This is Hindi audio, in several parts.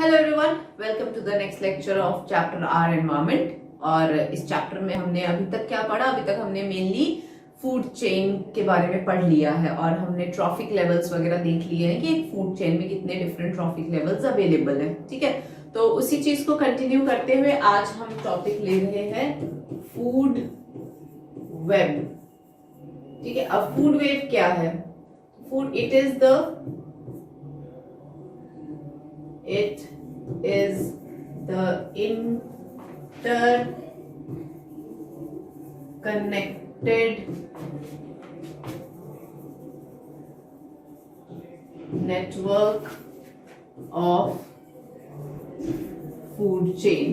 Hello everyone, welcome to the next lecture of chapter our environment. और इस चैप्टर में हमने अभी तक क्या पढ़ा? अभी तक हमने मेनली फूड चेन के बारे में पढ़ लिया है और हमने ट्रॉफिक लेवल्स वगैरह देख लिए हैं कि एक फूड चेन में कितने डिफरेंट ट्रॉफिक लेवल्स अवेलेबल है। ठीक है, तो उसी चीज को कंटिन्यू करते हुए आज हम टॉपिक ले रहे हैं फूड वेब। ठीक है, अब फूड वेब क्या है? Food it is the interconnected network of food chain।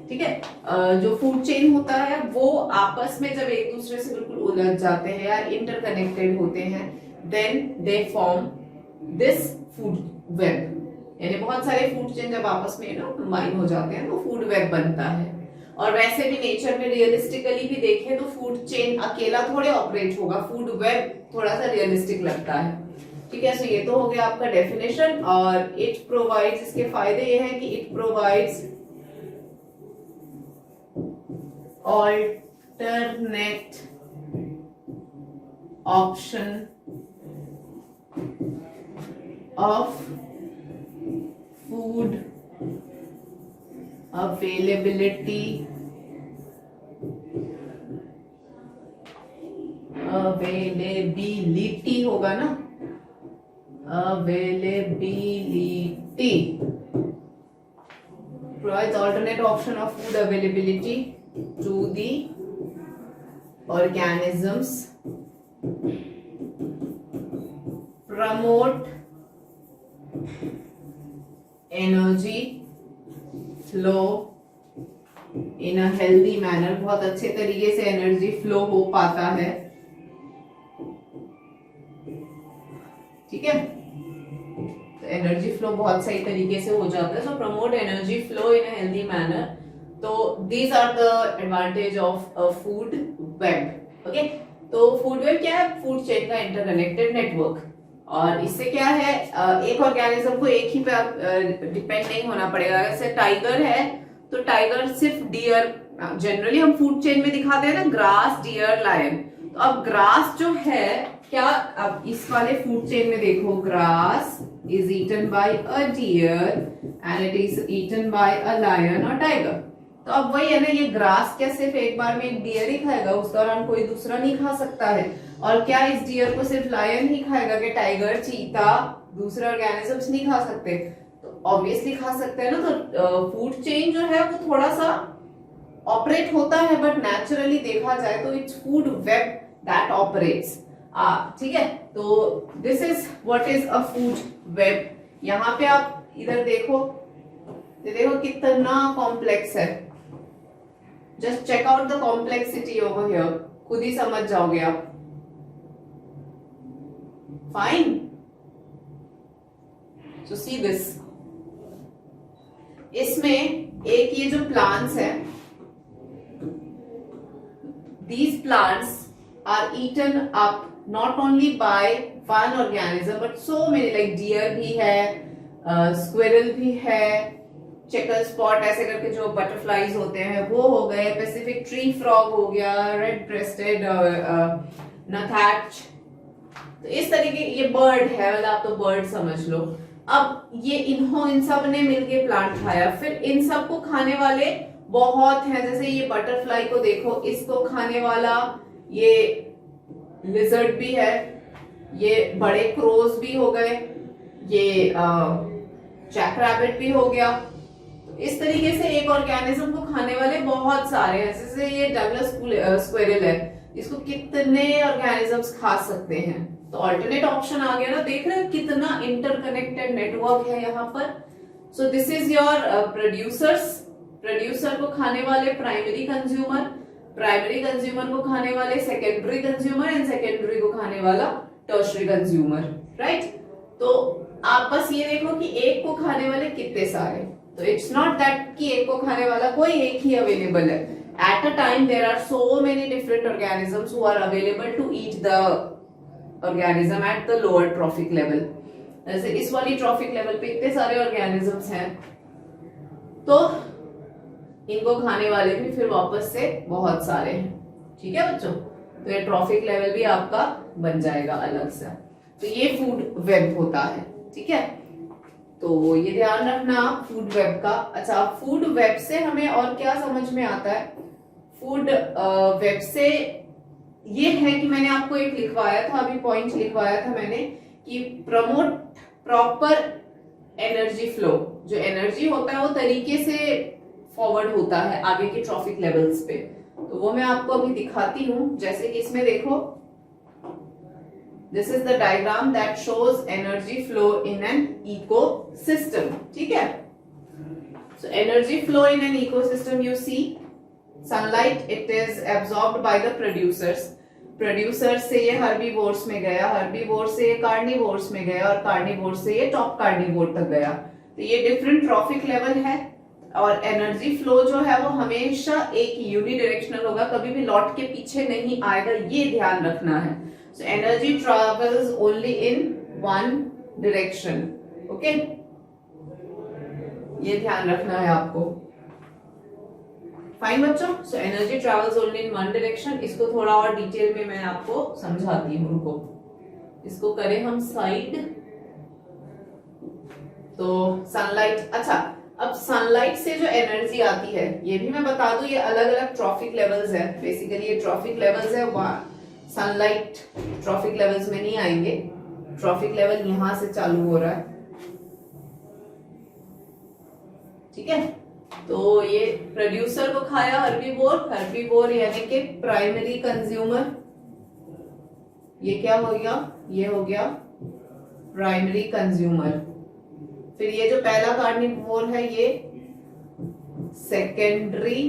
ठीक है, जो फूड चेन होता है वो आपस में जब एक दूसरे से बिल्कुल उलझ जाते हैं या इंटरकनेक्टेड होते हैं, then they form this food web. यानी बहुत सारे फूड चेन जब आपस में कंबाइन हो जाते हैं तो फूड वेब बनता है। और वैसे भी नेचर में रियलिस्टिकली भी देखें तो फूड चेन अकेला थोड़े ऑपरेट होगा, फूड वेब थोड़ा सा रियलिस्टिक लगता है। ठीक है, सो ये तो हो गया आपका डेफिनेशन। और इट प्रोवाइड्स, इसके फायदे ये हैं कि it provides alternate option of food availability होगा ना, availability provides alternate option of food availability to the organisms, promote energy flow in a healthy manner। बहुत अच्छे तरीके से एनर्जी फ्लो हो पाता है। ठीक है, तो एनर्जी फ्लो बहुत सही तरीके से हो जाता है। So promote energy flow in a healthy manner. तो these are the advantage of food web. Okay, तो फूड वेब क्या है? फूड चेन का इंटरकनेक्टेड नेटवर्क। और इससे क्या है, एक ऑर्गेनिज्म को एक ही पे डिपेंड नहीं होना पड़ेगा। जैसे टाइगर है तो टाइगर सिर्फ डियर, जनरली हम फूड चेन में दिखाते हैं ना, ग्रास, डियर, लायन। तो अब ग्रास जो है क्या, अब इस वाले फूड चेन में देखो, grass is eaten by a deer and it is eaten by a lion और टाइगर। तो अब वही है ना, ये ग्रास क्या सिर्फ एक बार में एक डियर ही खाएगा? उस दौरान कोई दूसरा नहीं खा सकता है। और क्या इस डियर को सिर्फ लायन ही खाएगा कि टाइगर, चीता, दूसरे ऑर्गेनिजम्स नहीं खा सकते? तो ऑब्वियसली खा सकते हैं ना। तो फूड चेन जो है वो थोड़ा सा ऑपरेट होता है, बट नेचुरली देखा जाए तो it's food web that operates. ठीक है, तो this is what is a food web. यहाँ पे आप इधर देखो, देखो कितना कॉम्प्लेक्स है। Just check out the complexity over here, खुद ही समझ जाओगे आप। Fine, so see this. इसमें एक ये जो प्लांट्स है, these plants are eaten up not only by one organism but so many, like deer भी है, squirrel भी है, checker spot ऐसे करके जो बटरफ्लाईज होते हैं वो हो गए, पैसिफिक ट्री फ्रॉग हो गया, रेड ब्रेस्टेड नथैच। तो इस तरीके ये बर्ड है, मतलब आप तो बर्ड समझ लो। अब ये इन सब ने मिलके प्लांट खाया, फिर इन सब को खाने वाले बहुत हैं। जैसे ये बटरफ्लाई को देखो, इसको खाने वाला ये लिजर्ड भी है, ये बड़े क्रोज भी हो गए, ये जैक रैबिट भी हो गया। इस तरीके से एक ऑर्गेनिज्म को खाने वाले बहुत सारे हैं। जैसे ये डगलस स्क्विरल है, इसको कितने ऑर्गेनिजम्स खा सकते हैं। तो ऑल्टरनेट ऑप्शन आ गया ना, देख रहे हैं कितना इंटरकनेक्टेड नेटवर्क है यहाँ पर। So this is your producers, producer को खाने वाले प्राइमरी कंज्यूमर, प्राइमरी कंज्यूमर को खाने वाले सेकेंडरी कंज्यूमर, एंड सेकेंडरी को खाने वाला टर्शरी कंज्यूमर। राइट, तो आप बस ये देखो कि एक को खाने वाले कितने सारे। तो इट्स नॉट दैट कि एक को खाने वाला कोई एक ही अवेलेबल है। At a time there are so many different organisms who are available to eat the organism at the lower trophic level। जैसे इस वाली ट्रॉफिक लेवल पे इतने सारे ऑर्गेनिजम्स हैं, तो इनको खाने वाले भी फिर वापस से बहुत सारे हैं। ठीक है बच्चों, तो ये ट्रॉफिक लेवल भी आपका बन जाएगा अलग से। तो ये फूड वेब होता है। ठीक है, तो ये ध्यान रखना फूड वेब का। अच्छा, फूड वेब से हमें और क्या समझ में आता है? फूड वेब से ये है कि मैंने आपको एक लिखवाया था, अभी पॉइंट लिखवाया था मैंने, कि प्रमोट प्रॉपर एनर्जी फ्लो। जो एनर्जी होता है वो तरीके से फॉरवर्ड होता है आगे के ट्रॉफिक लेवल्स पे। तो वो मैं आपको अभी दिखाती हूं। जैसे कि इसमें देखो, this is the diagram that shows energy flow in an ecosystem. ठीक है, so energy flow in an ecosystem, you see sunlight, it is absorbed by the producers. Producer से ये हर्बीवोर्स में गया, हर्बीवोर से ये कार्निवोर्स में गया, और कार्निवोर से ये टॉप कार्निवोर तक गया। तो ये डिफरेंट ट्रॉफिक लेवल है। और एनर्जी फ्लो जो है वो हमेशा एक यूनिडायरेक्शनल होगा, कभी भी लौट के पीछे नहीं आएगा, ये ध्यान रखना है। So energy travels only in one direction. Okay, ये ध्यान रखना है आपको। फाइन बच्चों, so energy travels only in one direction. इसको थोड़ा और डिटेल में मैं आपको समझाती हूँ, रुको। इसको करें हम साइड। तो सनलाइट, अच्छा, अब सनलाइट से जो एनर्जी आती है, ये भी मैं बता दूं, ये अलग अलग ट्रॉफिक लेवल्स है। बेसिकली ये ट्रॉफिक लेवल्स है, सनलाइट ट्रॉफिक लेवल्स में नहीं आएंगे। ट्रॉफिक लेवल यहां से चालू हो रहा है। ठीक है, तो ये प्रोड्यूसर को खाया हर्बीवोर, हर्बीवोर यानी कि प्राइमरी कंज्यूमर। ये क्या हो गया? ये हो गया प्राइमरी कंज्यूमर। फिर ये जो पहला कार्निवोर है ये सेकेंडरी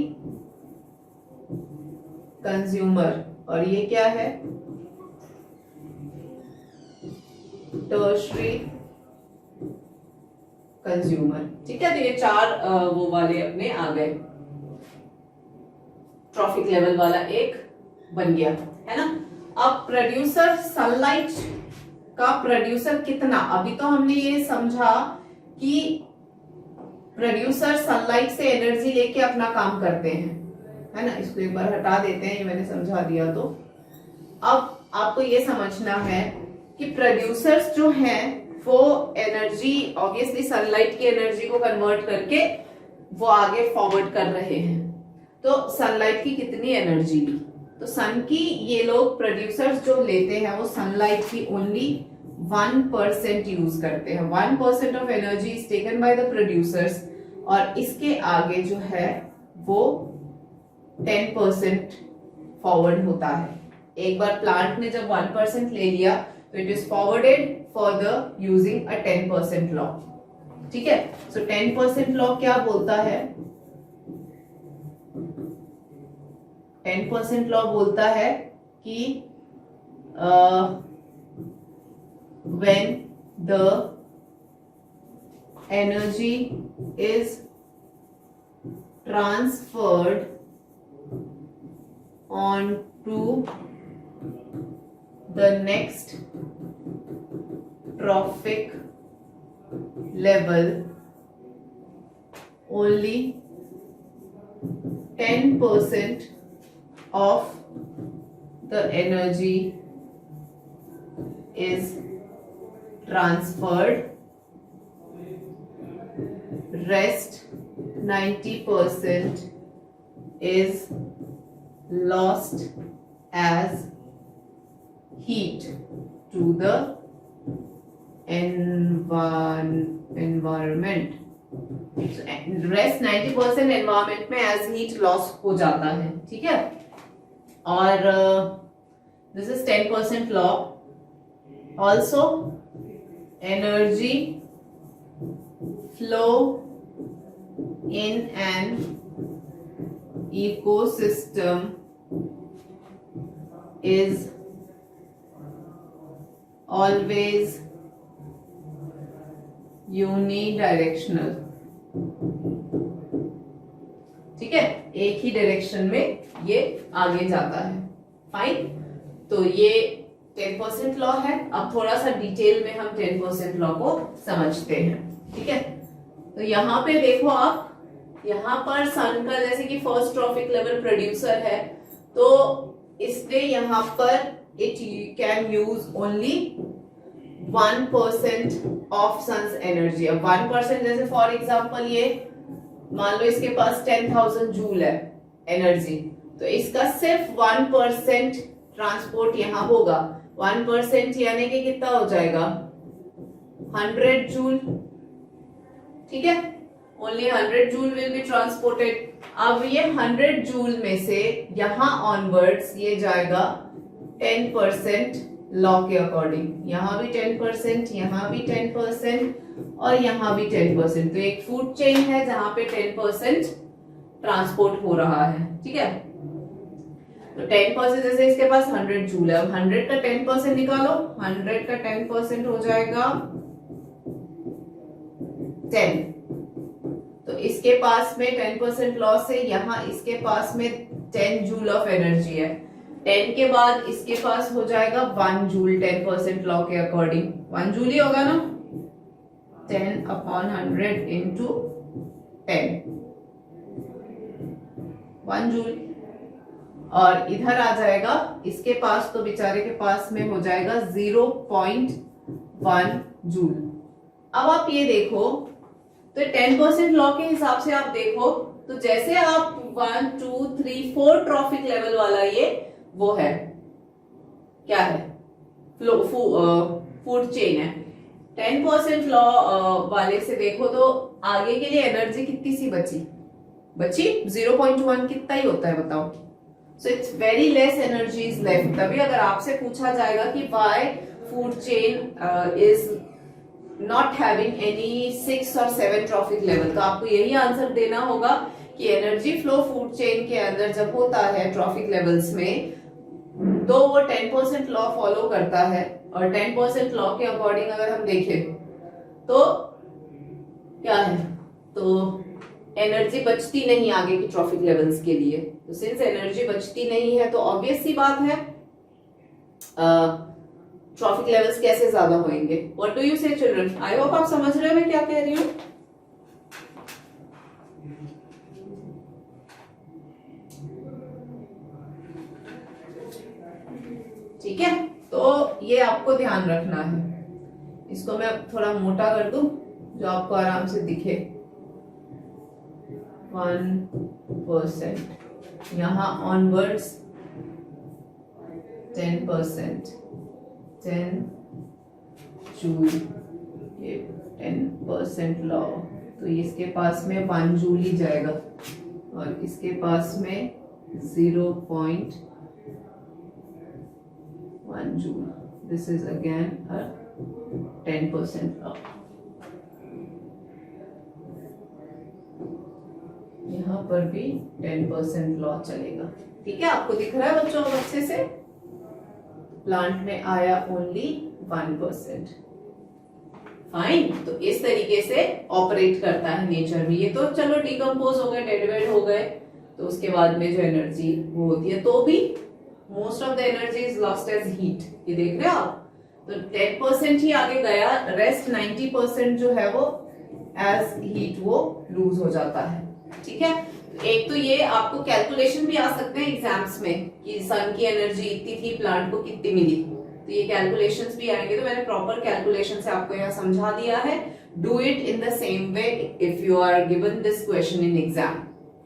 कंज्यूमर, और ये क्या है? Tertiary consumer. ठीक है, तो ये चार वो वाले अपने आ गए। ट्रॉफिक लेवल वाला एक बन गया, है ना। अब प्रोड्यूसर, सनलाइट का प्रोड्यूसर कितना? अभी तो हमने ये समझा कि प्रोड्यूसर सनलाइट से एनर्जी लेके अपना काम करते हैं, है ना। इसको एक बार हटा देते हैं, ये मैंने समझा दिया। तो अब आपको ये समझना है कि प्रोड्यूसर्स जो हैं वो एनर्जी ऑब्वियसली सनलाइट की एनर्जी को कन्वर्ट करके वो आगे फॉरवर्ड कर रहे हैं। तो सनलाइट की कितनी एनर्जी ली? तो सन की ये लोग प्रोड्यूसर्स जो लेते हैं वो सनलाइट की ओनली 1% यूज करते हैं। 1% of energy is taken by the producers, और इसके आगे जो है वो 10% फॉरवर्ड होता है। एक बार प्लांट ने जब 1% ले लिया तो it is forwarded further using a 10% law. ठीक है, सो 10% लॉ क्या बोलता है? 10% लॉ बोलता है कि when the energy is transferred on to the next trophic level, only 10% of the energy is transferred, rest 90% is lost as heat to the environment. So, rest 90% environment में as heat loss हो जाता है। ठीक है, और this is 10% law. Also energy flow in an ecosystem is always unidirectional. ठीक है, एक ही डायरेक्शन में ये आगे जाता है। फाइन, तो ये 10% लॉ है। अब थोड़ा सा डिटेल में हम 10% लॉ को समझते हैं, ठीक है। तो यहाँ पे देखो आप, यहाँ पर सन का जैसे कि फर्स्ट ट्रॉफिक लेवल प्रोड्यूसर है, तो इसलिए यहाँ पर it can use only 1% of sun's energy. अब 1% जैसे फॉर एग्जांपल ये मान लो इसके पास 10,000 जूल है एनर्जी, तो इसका सिर्फ 1% ट्रांसपोर्ट यहाँ होगा। 1% यानी कि कितना हो जाएगा 100 जूल, ठीक है। Only 100 joule will be transported. अब ये 100 जूल में से यहां ऑनवर्ड्स ये जाएगा 10% लॉ के अकॉर्डिंग। यहां भी 10%, यहां भी 10% और यहां भी 10%। तो एक फूड चेन है जहां पे 10% ट्रांसपोर्ट हो रहा है, ठीक है। तो 10% जैसे इसके पास 100 जूल है, अब 100 का 10% निकालो, 100 का 10% हो जाएगा 10। तो इसके पास में 10% लॉस है, यहाँ इसके पास में 10 जूल ऑफ एनर्जी है। 10 के बाद इसके पास हो जाएगा 1 जूल 10% लॉ के अकॉर्डिंग। 1 जूल ही होगा ना, 10/100 इंटू 10, 1 जूल। और इधर आ जाएगा इसके पास, तो बेचारे के पास में हो जाएगा 0.1 जूल। अब आप ये देखो, तो 10% लॉ के हिसाब से आप देखो, तो जैसे आप 1 2 3 4 ट्रॉफिक लेवल वाला ये वो है, क्या है, फूड चेन है। 10% लॉ वाले से देखो तो आगे के लिए एनर्जी कितनी सी बची 0.1, कितना ही होता है बताओ। So it's very less energy is left. तभी अगर आपसे पूछा जाएगा कि why food chain is not having any 6 और 7 ट्रॉफिक लेवल, तो आपको यही आंसर देना होगा कि एनर्जी फ्लो फूड चेन के अंदर जब होता है ट्रॉफिक लेवल्स में, तो वो 10% लॉ फॉलो करता है। और 10% लॉ के अकॉर्डिंग अगर हम देखें तो क्या है, तो एनर्जी बचती नहीं आगे की ट्रॉफिक लेवल्स के लिए। तो सिंस एनर्जी बचती नहीं है तो ऑब्वियस सी बात है ट्रॉफिक लेवल्स कैसे ज्यादा होंगे। व्हाट डू यू से चिल्ड्रन? आई होप आप समझ रहे हो मैं क्या कह रही हूँ। ठीक है, तो ये आपको ध्यान रखना है। इसको मैं थोड़ा मोटा कर दूं जो आपको आराम से दिखे। 1%, यहाँ ऑनवर्ड्स 10%, 10 जूल, ये 10% लॉ, तो इसके पास में 1 जूल ही जाएगा और इसके पास में 0.1 joule. This is again a 10% law. यहाँ पर भी 10% लॉ चलेगा। ठीक है, आपको दिख रहा है बच्चों अच्छे से? प्लांट में आया ओनली 1%। फाइन, तो इस तरीके से ऑपरेट करता है नेचर में। ये तो चलो डिकम्पोज हो गए, डेड वेड हो गए, तो उसके बाद में जो एनर्जी वो होती है, तो भी most of the energy is lost as heat. ये देख रहे हो आप? तो 10% ही आगे गया, रेस्ट 90% जो है वो एज हीट वो लूज हो जाता है। ठीक है, एक तो ये आपको कैलकुलेशन भी आ सकते हैं एग्जाम्स में कि सन की एनर्जी इतनी थी, प्लांट को कितनी मिली, तो ये कैलकुलेशंस भी आएंगे। तो मैंने प्रॉपर कैलकुलेशन से आपको यहाँ समझा दिया है। Do it in the same way if you are given this question in exam.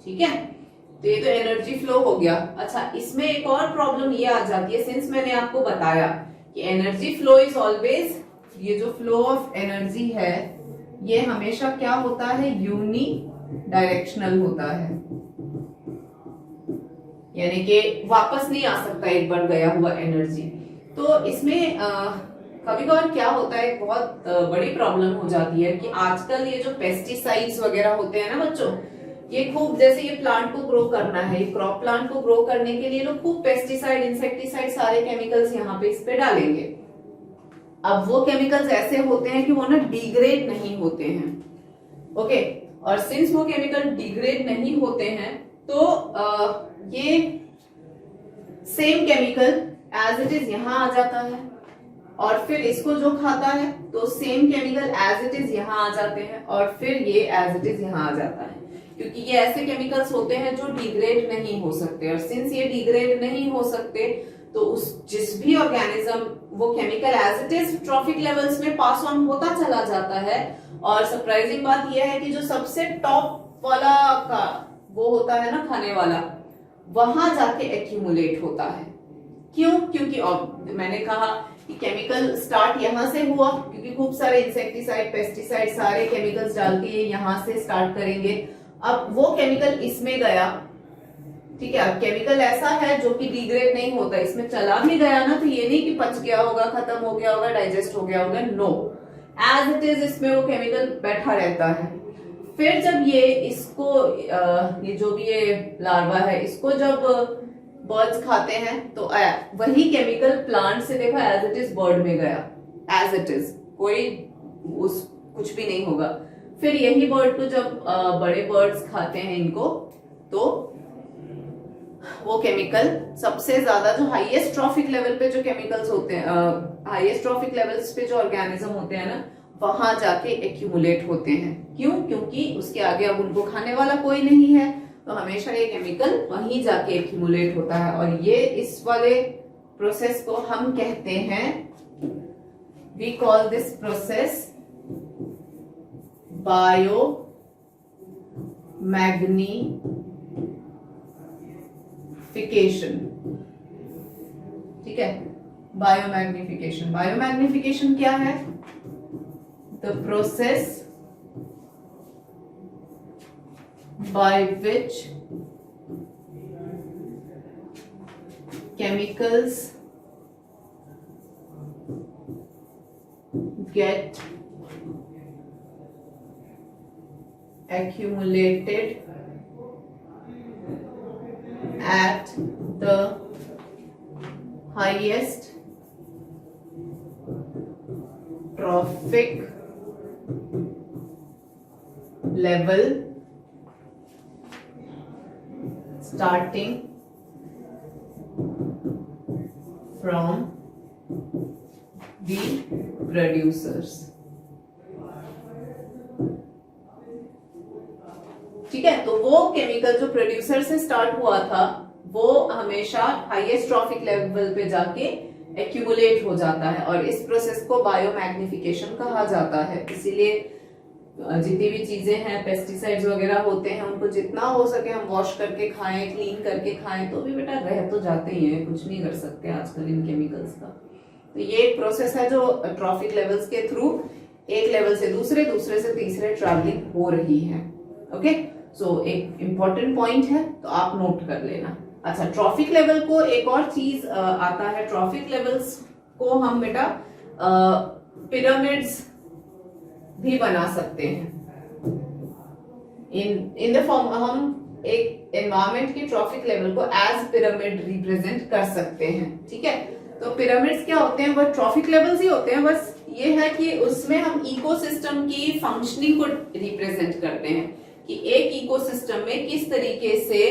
ठीक है, तो ये तो एनर्जी फ्लो हो गया। अच्छा, इसमें एक और प्रॉब्लम ये आ जाती है, सिंस मैंने आपको बताया कि एनर्जी फ्लो इज ऑलवेज, ये जो फ्लो ऑफ एनर्जी है ये हमेशा क्या होता है, यूनी डायरेक्शनल होता है, यानी कि वापस नहीं आ सकता एक बार गया हुआ एनर्जी। तो इसमें कभी कभार क्या होता है, एक बहुत बड़ी प्रॉब्लम हो जाती है कि आजकल ये जो पेस्टिसाइड्स वगैरह होते हैं ना बच्चों, ये खूब, जैसे ये प्लांट को ग्रो करना है, ये क्रॉप प्लांट को ग्रो करने के लिए लोग खूब पेस्टिसाइड, इंसेक्टिसाइड, सारे केमिकल्स यहाँ पे इस पे डालेंगे। अब वो केमिकल्स ऐसे होते हैं कि वो ना डिग्रेड नहीं होते हैं। ओके, और सिंस वो केमिकल डिग्रेड नहीं होते हैं तो ये same chemical as it is यहाँ आ जाता है, और फिर इसको जो खाता है तो same chemical as it is यहाँ आ जाते हैं, और फिर ये एज इट इज यहाँ आ जाता है, क्योंकि ये ऐसे केमिकल्स होते हैं जो डिग्रेड नहीं हो सकते, और सिंस ये डिग्रेड नहीं हो सकते तो उस जिस भी ऑर्गेनिज्म वो chemical as it is trophic levels में पास ऑन होता चला जाता है। और सरप्राइजिंग बात यह है कि जो सबसे टॉप वाला का वो होता है ना खाने वाला, वहां जाके एक्यूमुलेट होता है। क्यों? क्योंकि मैंने कहा कि केमिकल स्टार्ट यहां से हुआ, क्योंकि खूब सारे इंसेक्टिसाइड पेस्टिसाइड सारे केमिकल्स डाल के यहां से स्टार्ट करेंगे। अब वो केमिकल इसमें गया, ठीक है, अब केमिकल ऐसा है जो कि डिग्रेड नहीं होता, इसमें चला भी गया ना तो ये नहीं कि पच गया होगा, खत्म हो गया होगा, डाइजेस्ट हो गया होगा, नो, एज इट इज इसमें वो केमिकल बैठा रहता है। फिर जब ये इसको ये जो भी ये लार्वा है इसको जब बर्ड्स खाते हैं तो वही केमिकल प्लांट से देखो एज इट इज बर्ड में गया, एज इट इज, कोई उस कुछ भी नहीं होगा। फिर यही बर्ड को जब बड़े बर्ड्स खाते हैं इनको, तो वो केमिकल सबसे ज्यादा जो हाईएस्ट ट्रॉफिक लेवल पे जो केमिकल्स होते हैं, हाईएस्ट ट्रॉफिक लेवल्स पे जो ऑर्गेनिज्म होते हैं ना, वहां जाके एक्यूमुलेट होते हैं। क्यों? क्योंकि उसके आगे अब उनको खाने वाला कोई नहीं है, तो हमेशा ये केमिकल वहीं जाके एक्यूमुलेट होता है। और ये इस वाले प्रोसेस को हम कहते हैं, we call this process biomagnification. ठीक है, बायोमैग्निफिकेशन। बायोमैग्निफिकेशन क्या है? The process by which chemicals get accumulated at the highest trophic level, starting from the producers। ठीक है, तो वो केमिकल जो प्रोड्यूसर से स्टार्ट हुआ था वो हमेशा हाईएस्ट ट्रॉफिक लेवल पे जाके एक्यूमुलेट हो जाता है, और इस प्रोसेस को बायोमैग्निफिकेशन कहा जाता है। इसीलिए जितनी भी चीजें हैं, पेस्टिसाइड्स वगैरह होते हैं, उनको जितना हो सके हम वॉश करके खाएं, क्लीन करके खाएं, तो भी बेटा रह तो जाते ही हैं, कुछ नहीं कर सकते आजकल इन केमिकल्स का। तो ये एक प्रोसेस है जो ट्रॉफिक लेवल्स के थ्रू एक लेवल से दूसरे, दूसरे से तीसरे ट्रैवलिंग हो रही है। ओके, सो एक इंपॉर्टेंट पॉइंट है, तो आप नोट कर लेना। अच्छा, ट्रॉफिक लेवल को एक और चीज आता है, ट्रॉफिक लेवल्स को हम बेटा पिरामिड्स भी बना सकते हैं। इन द फॉर्म हम एक एनवायरमेंट की ट्रॉफिक लेवल को एज पिरामिड रिप्रेजेंट कर सकते हैं। ठीक है, तो पिरामिड्स क्या होते हैं? वो ट्रॉफिक लेवल्स ही होते हैं, बस ये है कि उसमें हम इकोसिस्टम की फंक्शनिंग को रिप्रेजेंट करते हैं कि एक इकोसिस्टम में किस तरीके से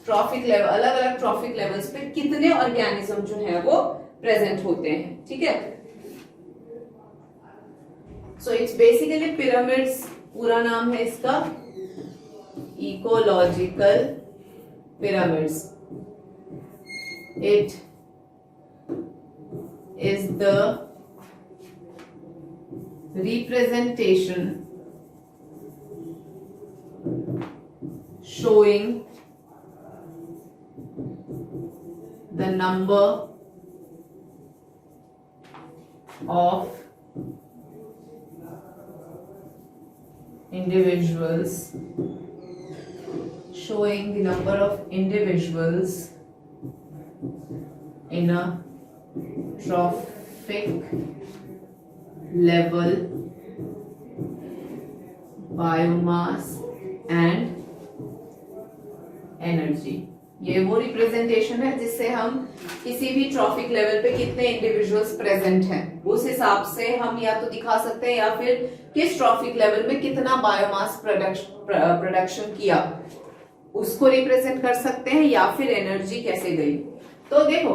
ट्रॉफिक लेवल, अलग अलग ट्रॉफिक लेवल्स पे कितने ऑर्गेनिज्म जो है वो प्रेजेंट होते हैं। ठीक है, सो इट्स बेसिकली पिरामिड्स, पूरा नाम है इसका ecological pyramids. It is the representation showing the number of individuals, showing the number of individuals in a trophic level, biomass and energy. ये वो रिप्रेजेंटेशन है जिससे हम किसी भी ट्रॉफिक लेवल पे कितने इंडिविजुअल्स प्रेजेंट हैं उस हिसाब से हम या तो दिखा सकते हैं, या फिर किस ट्रॉफिक लेवल में कितना बायोमास प्रोडक्शन किया उसको रिप्रेजेंट कर सकते हैं, या फिर एनर्जी कैसे गई। तो देखो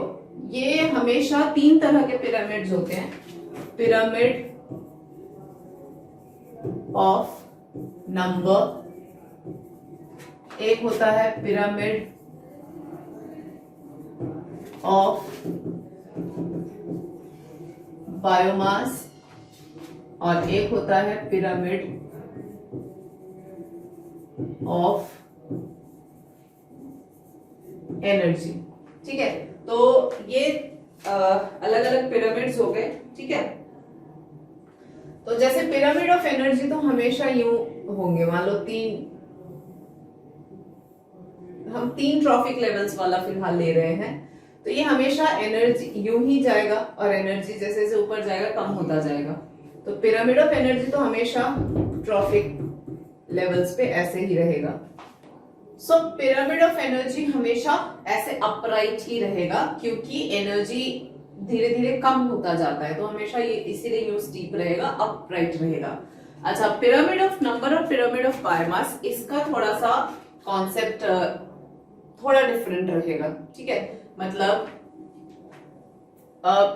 ये हमेशा 3 तरह के पिरामिड्स होते हैं। पिरामिड ऑफ नंबर, एक होता है पिरामिड ऑफ बायोमास, और एक होता है पिरामिड ऑफ एनर्जी। ठीक है, तो ये अलग अलग पिरामिड्स हो गए। ठीक है, तो जैसे पिरामिड ऑफ एनर्जी तो हमेशा यूं होंगे, मान लो हम तीन ट्रॉफिक लेवल्स वाला फिलहाल ले रहे हैं, तो ये हमेशा एनर्जी यूं ही जाएगा और एनर्जी जैसे जैसे ऊपर जाएगा कम होता जाएगा। तो पिरामिड ऑफ एनर्जी तो हमेशा ट्रॉफिक लेवल्स पे ऐसे ही रहेगा। सो पिरामिड ऑफ एनर्जी हमेशा ऐसे अपराइट ही रहेगा, क्योंकि एनर्जी धीरे धीरे कम होता जाता है, तो हमेशा ये इसीलिए यूं स्टीप रहेगा, अपराइट रहेगा। अच्छा, पिरामिड ऑफ नंबर और पिरामिड ऑफ बायोमास, इसका थोड़ा सा कॉन्सेप्ट थोड़ा डिफरेंट रहेगा। ठीक है, मतलब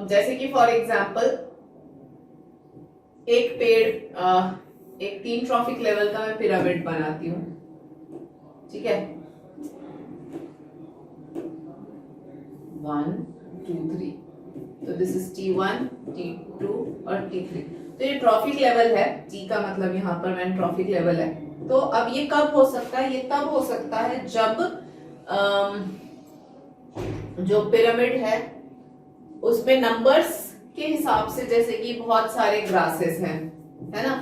जैसे कि फॉर एग्जांपल एक पेड़, एक 3 ट्रॉफिक लेवल का मैं पिरामिड बनाती हूं। ठीक है, 1 2 3, तो दिस इज T1 T2 और T3। तो ये ट्रॉफिक लेवल है, T का मतलब यहाँ पर मैंने ट्रॉफिक लेवल है। तो अब ये कब हो सकता है? ये तब हो सकता है जब जो पिरामिड है उसमें नंबर्स के हिसाब से, जैसे कि बहुत सारे ग्रासेस हैं, है ना,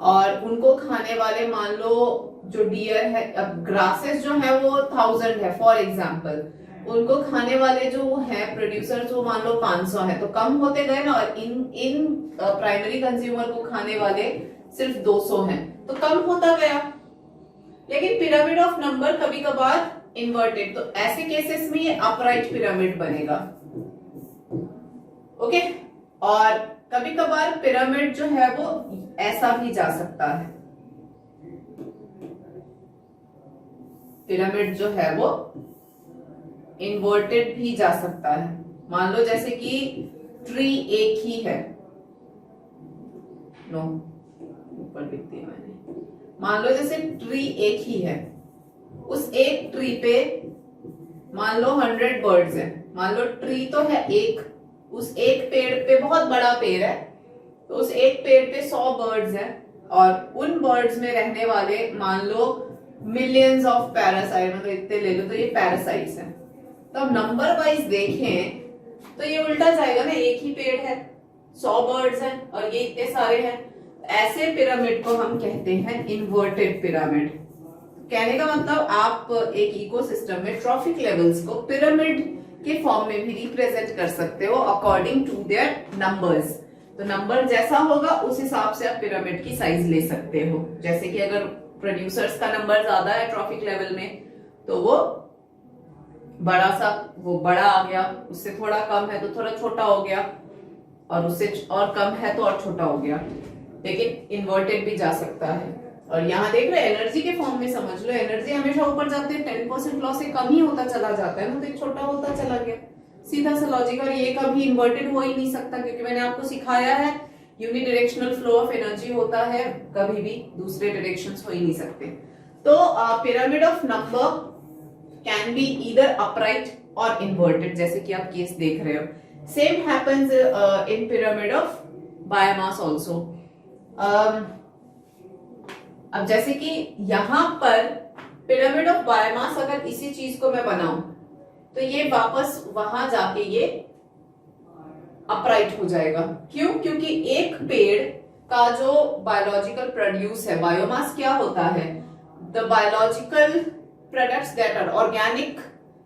और उनको खाने वाले मान लो जो डियर है, अब ग्रासेस जो है वो 1000 है फॉर एग्जांपल, उनको खाने वाले जो है प्रोड्यूसर्स वो मान लो 500 है, तो कम होते गए ना, और इन प्राइमरी कंज्यूमर को खाने वाले सिर्फ 200 हैं, तो कम होता गया। लेकिन पिरामिड ऑफ नंबर कभी कभार इन्वर्टेड, तो ऐसे केसेस में ये अपराइट पिरामिड बनेगा। ओके, और कभी कभार पिरामिड जो है वो ऐसा भी जा सकता है, पिरामिड जो है वो इन्वर्टेड भी जा सकता है। मान लो जैसे कि ट्री एक ही है, नो ऊपर लिख दिया मैंने, मान लो जैसे ट्री एक ही है, उस एक ट्री पे मान लो 100 बर्ड्स हैं, मान लो ट्री तो है एक, उस एक पेड़ पे बहुत बड़ा पेड़ है, तो उस एक पेड़ पे 100 बर्ड्स हैं, और उन बर्ड्स में रहने वाले मान लो मिलियंस ऑफ पैरासाइट, मतलब इतने ले लो, तो ये पैरासाइट्स हैं। तो अब नंबर वाइज देखें तो ये उल्टा जाएगा ना, एक ही पेड़ है, 100 बर्ड्स हैं और ये इतने सारे हैं। ऐसे पिरामिड को हम कहते हैं इन्वर्टेड पिरामिड। कहने का मतलब आप एक इकोसिस्टम में ट्रॉफिक लेवल्स को पिरामिड के फॉर्म में भी रिप्रेजेंट कर सकते हो अकॉर्डिंग टू देयर नंबर्स। तो नंबर जैसा होगा उस हिसाब से आप पिरामिड की साइज ले सकते हो। जैसे कि अगर प्रोड्यूसर्स का नंबर ज्यादा है ट्रॉफिक लेवल में, तो वो बड़ा सा, वो बड़ा आ गया, उससे थोड़ा कम है तो थोड़ा छोटा हो गया, और उससे और कम है तो और छोटा हो गया। लेकिन इन्वर्टेड भी जा सकता है। और यहाँ देख रहे एनर्जी के फॉर्म में समझ लो, एनर्जी हमेशा ऊपर जाते हैं, 10% लॉ से कम ही होता चला जाता है ना, तो छोटा होता चला गया, सीधा सा लॉजिक। और ये कभी इन्वर्टेड हो ही नहीं सकता, क्योंकि मैंने आपको सिखाया है यूनिडायरेक्शनल फ्लो ऑफ एनर्जी होता है, कभी भी दूसरे डायरेक्शंस हो ही नहीं सकते। तो pyramid of number can be either upright और इन्वर्टेड, जैसे कि आप केस देख रहे हो। Same happens in pyramid of biomass also. अब जैसे कि यहां पर पिरामिड ऑफ बायोमास, अगर इसी चीज को मैं बनाऊं तो ये वापस वहां जाके ये अपराइट हो जाएगा। क्यों? क्योंकि एक पेड़ का जो बायोलॉजिकल प्रोड्यूस है, बायोमास क्या होता है? The biological products that are organic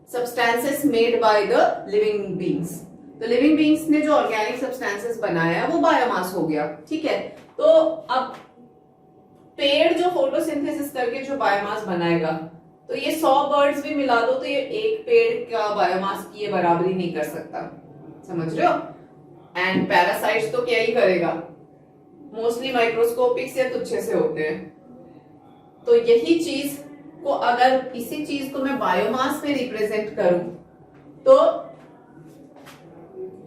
substances made by the living beings. तो लिविंग बींग्स ने जो ऑर्गेनिक सब्सटेंसेस बनाया है वो बायोमास हो गया। ठीक है, तो अब पेड़ जो फोटोसिंथेसिस करके जो बायोमास बनाएगा, तो ये 100 बर्ड्स भी मिला दो तो ये एक पेड़ का बायोमास की ये बराबरी नहीं कर सकता, समझ रहे हो? एंड पैरासाइट्स तो क्या ही करेगा, मोस्टली माइक्रोस्कोपिक से तुच्छे से होते हैं। तो यही चीज को अगर इसी चीज को मैं बायोमास में रिप्रेजेंट करूं तो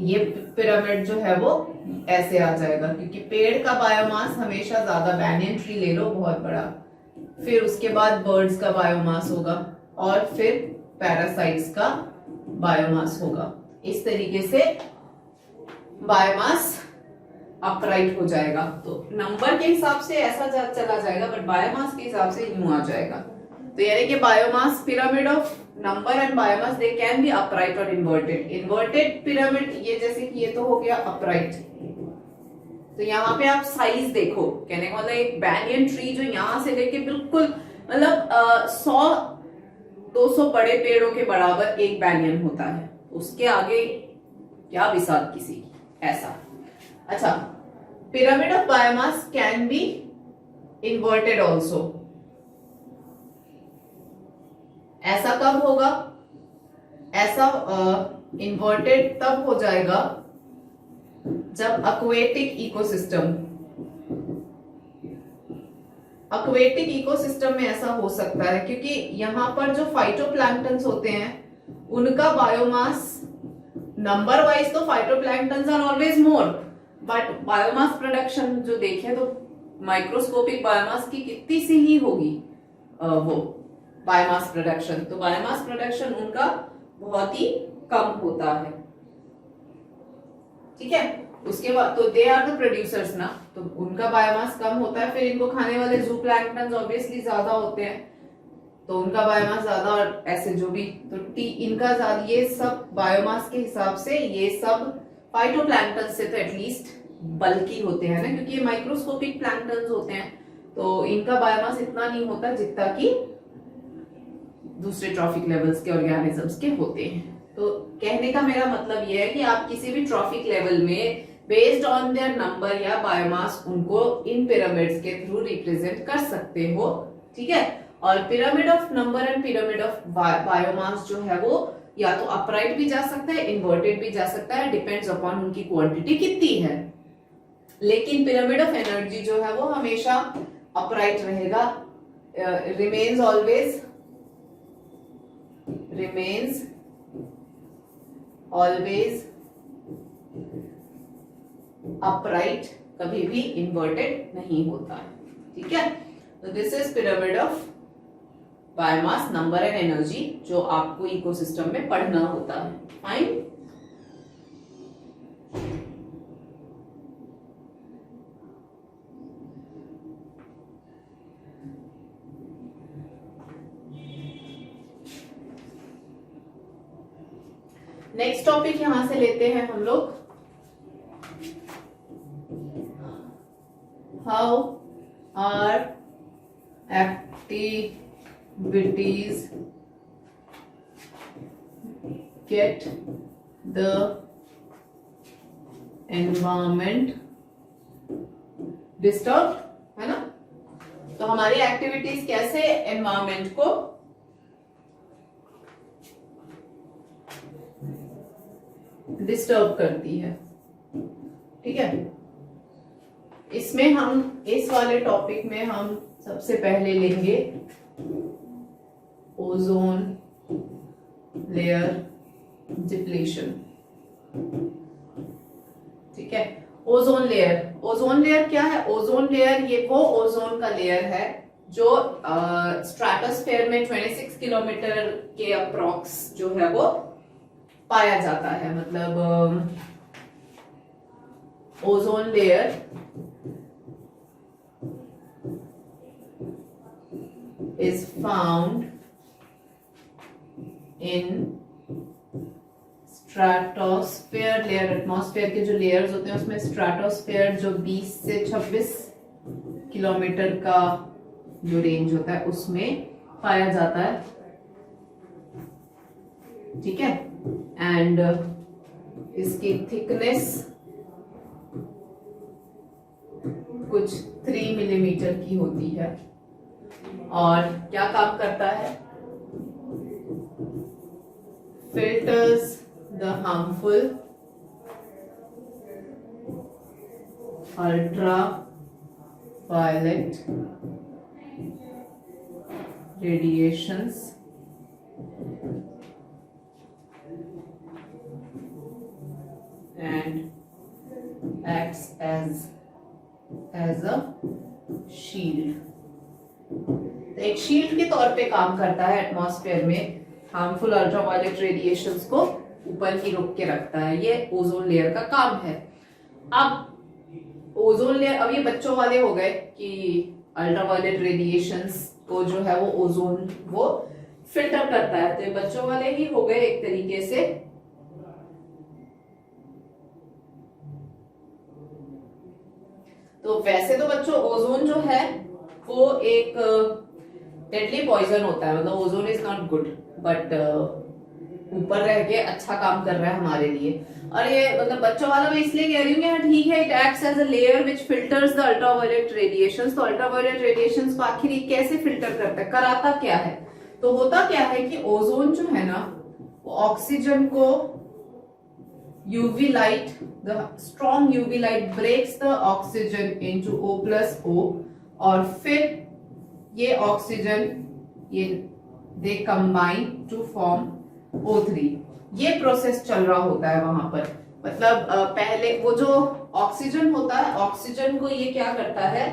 ये पिरामिड जो है वो ऐसे आ जाएगा, क्योंकि पेड़ का बायोमास हमेशा ज्यादा, बैनियन ट्री ले लो बहुत बड़ा, फिर उसके बाद बर्ड्स का बायोमास होगा और फिर पैरासाइट्स का बायोमास होगा। इस तरीके से बायोमास अपराइट हो जाएगा। तो नंबर के हिसाब से ऐसा चला जाएगा, बट बायोमास के हिसाब से यूं आ जाएगा। तो यानी कि biomass pyramid of number and biomass they can B upright और इन्वर्टेड। इन्वर्टेड पिरामिड, ये जैसे कि ये तो हो गया अपराइट। तो यहाँ पे आप साइज देखो, कहने का मतलब एक बैनियन ट्री जो यहाँ से लेके बिल्कुल मतलब 100-200 बड़े पेड़ों के बराबर एक बैनियन होता है, उसके आगे क्या बिसात किसी की, ऐसा। अच्छा, pyramid of biomass can be inverted also. ऐसा कब होगा? ऐसा इन्वर्टेड तब हो जाएगा जब एक्वेटिक इकोसिस्टम में ऐसा हो सकता है, क्योंकि यहां पर जो फाइटोप्लैंक्टन्स होते हैं उनका बायोमास नंबर वाइज तो phytoplanktons are always more, but biomass production जो देखें तो माइक्रोस्कोपिक बायोमास की कितनी सी ही होगी वो बायोमास प्रोडक्शन। तो बायोमास प्रोडक्शन उनका बहुत ही कम होता है, ठीक है। उसके बाद तो दे आर द प्रोड्यूसर्स ना, तो उनका बायोमास कम होता है। फिर इनको खाने वाले जूप्लैंक्टन्स ऑब्वियसली ज्यादा होते हैं, तो उनका बायोमास ज्यादा, और ऐसे जो भी, तो इनका ज्यादा। ये सब बायोमास के हिसाब से ये सब फाइटोप्लैंक्टन से तो एटलीस्ट बल्कि होते हैं ना, क्योंकि ये माइक्रोस्कोपिक प्लैंक्टन्स होते हैं, तो इनका बायोमास इतना नहीं होता जितना कि दूसरे ट्रॉफिक लेवल्स के ऑर्गेनिजम्स के होते हैं। तो कहने का मेरा मतलब यह है कि आप किसी भी ट्रॉफिक लेवल में बेस्ड ऑन देयर नंबर या बायोमास उनको इन पिरामिड्स के थ्रू रिप्रेजेंट कर सकते हो, ठीक है। और pyramid of number and pyramid of biomass जो है वो या तो अपराइट भी जा सकता है, इन्वर्टेड भी जा सकता है, डिपेंड्स अपॉन उनकी क्वांटिटी कितनी है। लेकिन पिरामिड ऑफ एनर्जी जो है वो हमेशा अपराइट रहेगा, remains always upright, कभी भी इन्वर्टेड नहीं होता है, ठीक है। तो this is pyramid of biomass, number and energy, जो आपको इकोसिस्टम में पढ़ना होता है। फाइन। नेक्स्ट टॉपिक यहां से लेते हैं हम लोग, how are activities get the environment disturbed, है ना। तो हमारी एक्टिविटीज कैसे एनवायरमेंट को डिस्टर्ब करती है, ठीक है। इसमें हम इस वाले टॉपिक में हम सबसे पहले लेंगे ओजोन लेयर डिप्लीशन, ठीक है। ओजोन लेयर क्या है? ओजोन लेयर ये वो ओजोन का लेयर है जो स्ट्रेटोस्फेयर में 26 किलोमीटर के अप्रॉक्स जो है वो पाया जाता है। मतलब ozone layer is found in stratosphere layer. Atmosphere के जो लेयर्स होते हैं उसमें स्ट्रेटोस्फेयर जो 20 से 26 किलोमीटर का जो रेंज होता है उसमें पाया जाता है, ठीक है। एंड इसकी थिकनेस कुछ 3 मिलीमीटर की होती है। और क्या काम करता है? Filters the harmful ultra violet radiations acts as a shield, एक शील्ड के तौर पे काम करता है एटमॉस्फेयर में, हार्मफुल अल्ट्रावायलेट रेडिएशंस को ऊपर ही रोक के रखता है। ये ओजोन लेयर का काम है। अब ओजोन लेयर, अब ये बच्चों वाले हो गए कि अल्ट्रावायलेट रेडिएशंस को जो है वो ओजोन वो फिल्टर करता है, तो ये बच्चों वाले ही हो गए एक तरीके से। तो वैसे तो बच्चों ओजोन जो है वो एक डेडली पॉइजन होता है, मतलब ozone is not good, but ऊपर रह के अच्छा काम कर रहा है हमारे लिए। और ये मतलब बच्चों वाला मैं इसलिए कह रही हूँ कि ठीक है, it acts as a layer which filters the ultraviolet radiations. तो अल्ट्रावायलेट रेडिएशंस को आखिर ये कैसे फिल्टर करता है, कराता क्या है? तो होता क्या है कि ओजोन जो है ना वो ऑक्सीजन को UV light, the strong UV light breaks the oxygen into O+O, और फिर ये ऑक्सीजन ये they combine to form O3। ये प्रोसेस चल रहा होता है वहां पर। मतलब पहले वो जो ऑक्सीजन होता है, ऑक्सीजन को ये क्या करता है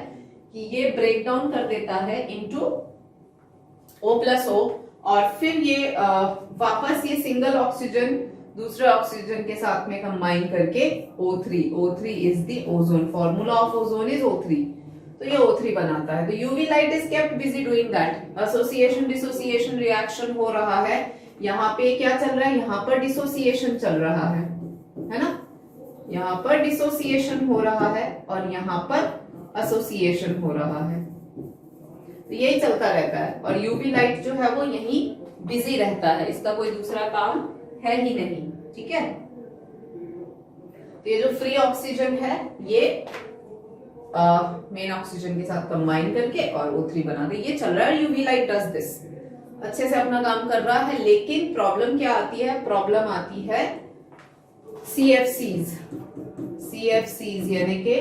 कि ये ब्रेक डाउन कर देता है इनटू O+O, और फिर ये वापस ये सिंगल ऑक्सीजन दूसरे ऑक्सीजन के साथ में कंबाइन करके O3 is the ozone. Formula of ozone is O3। तो ये O3 बनाता है। तो UV light is kept busy doing that. Association dissociation reaction हो रहा है। यहाँ पे क्या चल रहा है, यहाँ पर डिसोसिएशन चल रहा है ना, यहाँ पर डिसोसिएशन हो रहा है और यहाँ पर एसोसिएशन हो रहा है। तो यही चलता रहता है और यूवी लाइट जो है वो यही बिजी रहता है, इसका कोई दूसरा काम है ही नहीं। ठीक है, तो ये जो फ्री ऑक्सीजन है ये मेन ऑक्सीजन के साथ कंबाइन करके और O3 बना दे। ये चल रहा है, यूवी लाइट डज दिस, अच्छे से अपना काम कर रहा है। लेकिन प्रॉब्लम क्या आती है? प्रॉब्लम आती है CFCs यानी के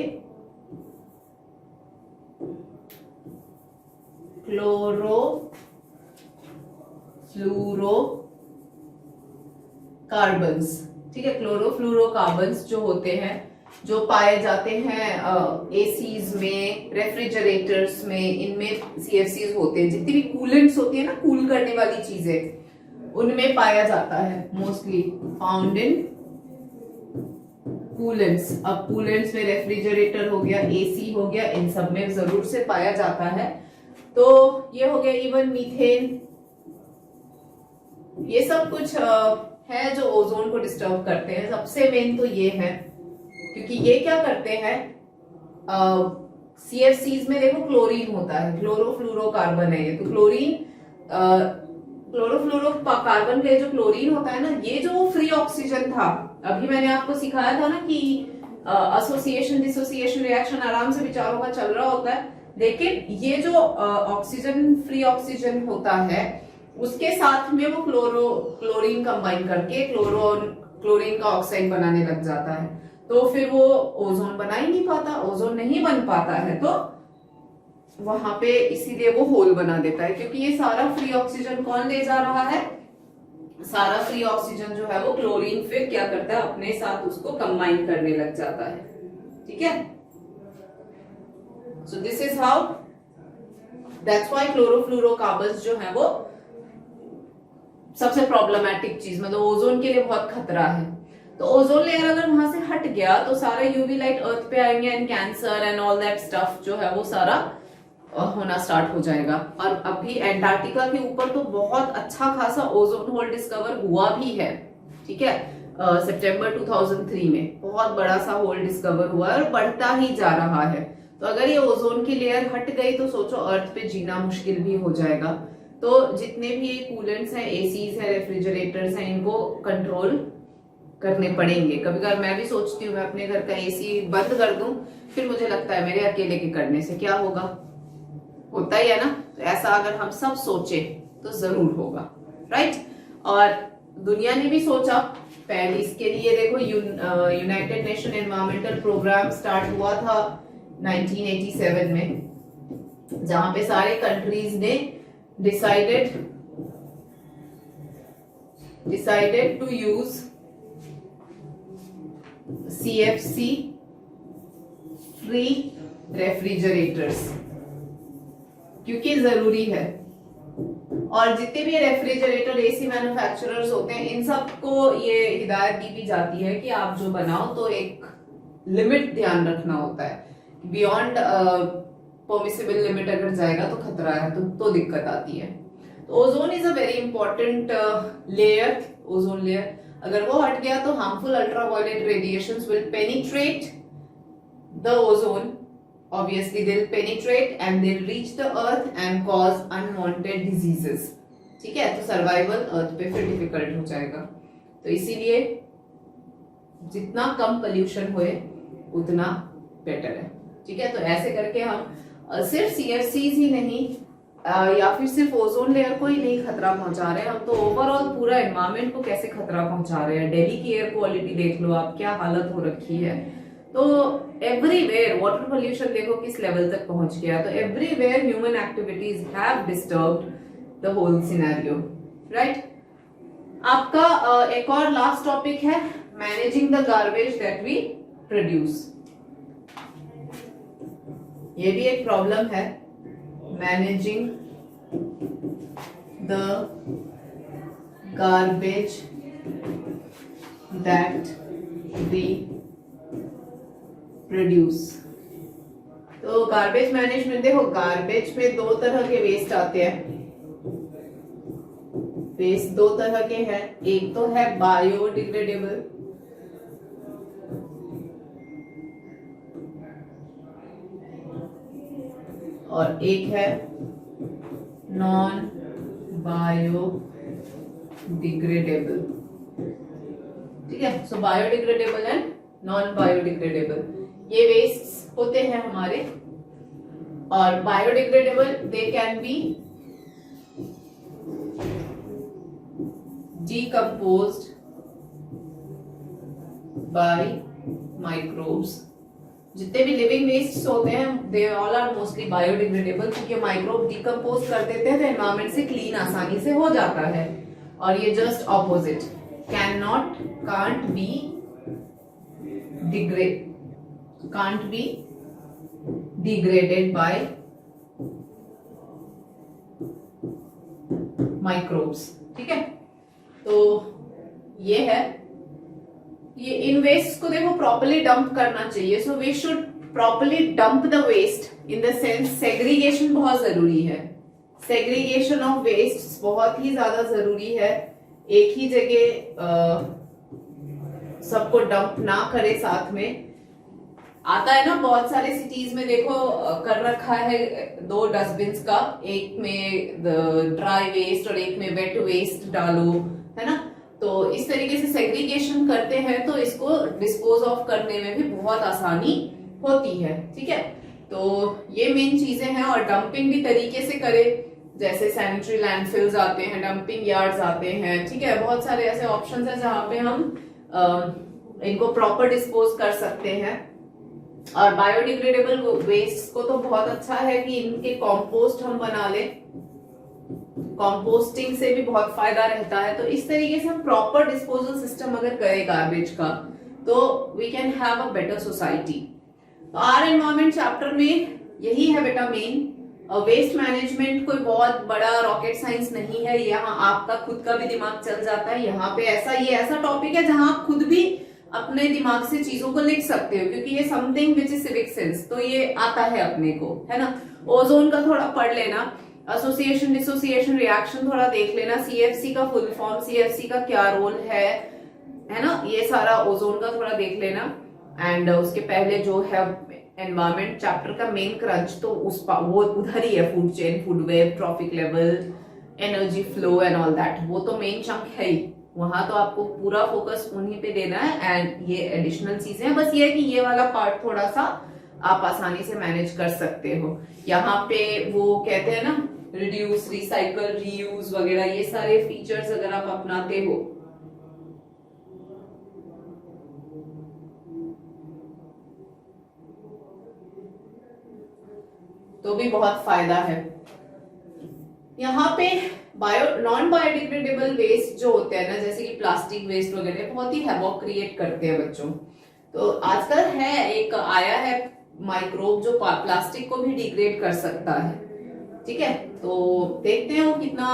क्लोरोफ्लोरोकार्बन्स। ठीक है, क्लोरोफ्लोरोकार्बन्स जो होते हैं, जो पाए जाते हैं एसीज में, रेफ्रिजरेटर्स में, इनमें CFCs होते हैं। जितनी भी कूलेंट्स होती है ना, कूल करने वाली चीजें, उनमें पाया जाता है, मोस्टली फाउंड इन कूलेंट्स। अब कूलेंट्स में रेफ्रिजरेटर हो गया, AC हो गया, इन सब में जरूर से पाया जाता है। तो ये हो गया, इवन मीथेन, ये सब कुछ है जो ओजोन को डिस्टर्ब करते हैं। सबसे मेन तो ये है, क्योंकि ये क्या करते हैं, CFCs में देखो क्लोरीन होता है, क्लोरोफ्लोरोकार्बन है ये। तो क्लोरोफ्लोरोकार्बन का जो क्लोरीन होता है ना, ये जो फ्री ऑक्सीजन था, अभी मैंने आपको सिखाया था ना कि एसोसिएशन डिसोसिएशन रिएक्शन आराम से विचारों का चल रहा होता है। लेकिन ये जो ऑक्सीजन फ्री ऑक्सीजन होता है, उसके साथ में वो क्लोरीन कंबाइन करके क्लोरीन का ऑक्साइड बनाने लग जाता है। तो फिर वो ओजोन बना ही नहीं पाता, ओजोन नहीं बन पाता है, तो वहां पे इसीलिए वो होल बना देता है। क्योंकि ये सारा फ्री ऑक्सीजन कौन ले जा रहा है? सारा फ्री ऑक्सीजन जो है वो क्लोरीन फिर क्या करता है, अपने साथ उसको कंबाइन करने लग जाता है। ठीक है, so this is how, that's why chlorofluorocarbons जो है वो सबसे प्रॉब्लमैटिक चीज, मतलब ओजोन के लिए बहुत खतरा है। तो ओजोन लेयर अगर वहां से हट गया तो सारा यूवी लाइट अर्थ पे आएंगे, and cancer and all that stuff जो है वो सारा होना स्टार्ट हो जाएगा। और अभी एंटार्क्टिका के ऊपर तो बहुत अच्छा खासा ओजोन होल डिस्कवर हुआ भी है। ठीक है, सितंबर 2003 में बहुत बड़ा सा होल डिस्कवर हुआ है और बढ़ता ही जा रहा है। तो अगर ये ओजोन की लेयर हट गई तो सोचो अर्थ पे जीना मुश्किल भी हो जाएगा। तो जितने भी ये कूलेंट्स हैं, एसीज है, रेफ्रिजरेटर्स हैं, इनको कंट्रोल करने पड़ेंगे। कभी कभी मैं भी सोचती हूँ मैं अपने घर का AC बंद कर दूं, फिर मुझे लगता है मेरे अकेले के करने से क्या होगा, होता ही है ना। तो ऐसा अगर हम सब सोचे तो जरूर होगा, राइट। और दुनिया ने भी सोचा पहले इसके लिए। देखो united nation environmental programme start हुआ था 1987 में, जहां पे सारे कंट्रीज ने decided to use CFC free refrigerators, क्योंकि जरूरी है। और जितने भी रेफ्रिजरेटर एसी मैन्युफैक्चरर्स होते हैं, इन सबको ये हिदायत दी भी जाती है कि आप जो बनाओ तो एक लिमिट ध्यान रखना होता है। बियॉन्ड परमिसिबल लिमिट अगर जाएगा तो खतरा है, तो दिक्कत आती है। तो ozone is a very important layer, ozone layer. अगर वो हट गया तो harmful ultraviolet radiations will penetrate the ozone, obviously they'll penetrate and they'll reach the earth and cause unwanted diseases। ठीक है, तो सर्वाइवल अर्थ पे फिर डिफिकल्ट हो जाएगा। तो इसीलिए जितना कम पोल्यूशन होए उतना बेटर है। ठीक है, तो ऐसे करके हम सिर्फ सीएफसीज ही नहीं या फिर सिर्फ ओजोन लेयर को ही नहीं खतरा पहुंचा रहे हैं, हम तो ओवरऑल पूरा एनवायरमेंट को कैसे खतरा पहुंचा रहे हैं। दिल्ली की एयर क्वालिटी देख लो आप, क्या हालत हो रखी है। तो एवरीवेयर वाटर पोल्यूशन देखो किस लेवल तक पहुंच गया। तो everywhere human activities have disturbed the whole scenario, right. आपका एक और लास्ट टॉपिक है managing the garbage that we produce. ये भी एक प्रॉब्लम है, managing the garbage that we produce. तो गार्बेज मैनेजमेंट देखो, गार्बेज में दो तरह के वेस्ट आते हैं। वेस्ट दो तरह के हैं, एक तो है बायोडिग्रेडेबल और एक है नॉन बायोडिग्रेडेबल। ठीक है, so biodegradable and non biodegradable ये वेस्ट होते हैं हमारे। और biodegradable they can be decomposed by microbes। जितने भी लिविंग वेस्ट होते हैं they all are mostly biodegradable, क्योंकि माइक्रोब डिकम्पोज कर देते हैं तो एनवायरमेंट से क्लीन आसानी से हो जाता है। और ये just opposite, can not, can't be degraded by microbes. ठीक है, तो ये है, ये इन वेस्ट को देखो प्रॉपर्ली डंप करना चाहिए। So we should properly dump the waste in the sense segregation बहुत जरूरी है। सेग्रीगेशन ऑफ वेस्ट बहुत ही ज्यादा जरूरी है। एक ही जगह सबको डंप ना करे, साथ में आता है ना बहुत सारे सिटीज में देखो कर रखा है दो डस्टबिन्स का, एक में ड्राई वेस्ट और एक में वेट वेस्ट डालो, है ना। तो इस तरीके से सेग्रीगेशन करते हैं तो इसको डिस्पोज ऑफ करने में भी बहुत आसानी होती है। ठीक है, तो ये मेन चीजें हैं। और डंपिंग भी तरीके से करे, जैसे सैनिटरी लैंडफिल्स आते हैं, डंपिंग यार्ड्स आते हैं। ठीक है, बहुत सारे ऐसे ऑप्शंस हैं जहां पे हम इनको प्रॉपर डिस्पोज कर सकते हैं। और बायोडिग्रेडेबल वेस्ट को तो बहुत अच्छा है कि इनके कंपोस्ट हम बना ले, कंपोस्टिंग से भी बहुत फायदा रहता है। तो इस तरीके से हम प्रॉपर डिस्पोजल सिस्टम अगर करें गार्बेज का तो we can have a better society. तो आर एनवायरमेंट चैप्टर में यही है बेटा मेन। वेस्ट मैनेजमेंट कोई बहुत बड़ा रॉकेट साइंस नहीं है, यहाँ आपका खुद का भी दिमाग चल जाता है। यहाँ पे ये ऐसा टॉपिक है जहां आप खुद भी अपने दिमाग से चीजों को लिख सकते हो, क्योंकि ये something which is civic sense, तो ये आता है अपने को, है ना। ओजोन का थोड़ा पढ़ लेना, एसोसिएशन डिसोसिएशन रिएक्शन थोड़ा देख लेना, सीएफसी का फुल फॉर्म, सीएफसी का क्या रोल है ना, ये सारा ओजोन का थोड़ा देख लेना। एंड उसके पहले जो है एनवायरमेंट चैप्टर का मेन क्रंच तो वो उधर ही है, food chain, food web, trophic level, energy flow and all that, वो तो मेन चंक है ही। वहां तो आपको पूरा फोकस उन्हीं पे देना है। एंड ये एडिशनल चीजें हैं, बस ये है कि ये वाला पार्ट थोड़ा सा आप आसानी से मैनेज कर सकते हो। यहाँ पे वो कहते हैं ना रिड्यूस, रिसाइकल, रीयूज वगैरह, ये सारे फीचर्स अगर आप अपनाते हो तो भी बहुत फायदा है। यहाँ पे नॉन बायोडिग्रेडेबल वेस्ट जो होते हैं ना, जैसे कि प्लास्टिक वेस्ट वगैरह, बहुत ही हैवॉक क्रिएट करते हैं बच्चों। तो आजकल है एक आया है माइक्रोब जो प्लास्टिक को भी डिग्रेड कर सकता है। ठीक है, तो देखते हैं वो कितना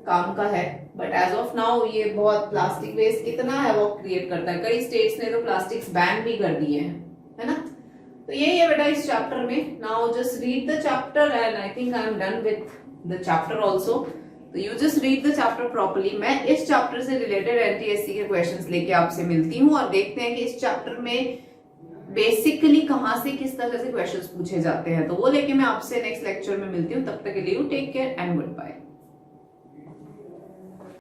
काम का है, बट एज ऑफ नाउ ये बहुत प्लास्टिक वेस्ट कितना है वो क्रिएट करता है। कई स्टेट्स ने तो प्लास्टिक्स बैन भी कर दिए हैं, है ना। तो यही है बेटा इस चैप्टर में। Now just read the chapter and I think I am done with the chapter also. तो you just read the chapter properly. मैं इस चैप्टर से रिलेटेड एनटीएससी के क्वेश्चंस लेके आपसे मिलती हूँ और देखते हैं कि इस चैप्टर में बेसिकली कहाँ से किस तरह से क्वेश्चंस पूछे जाते हैं। तो वो लेके मैं आपसे नेक्स्ट लेक्चर में मिलती हूँ। तब तक के लिए you take care and good bye.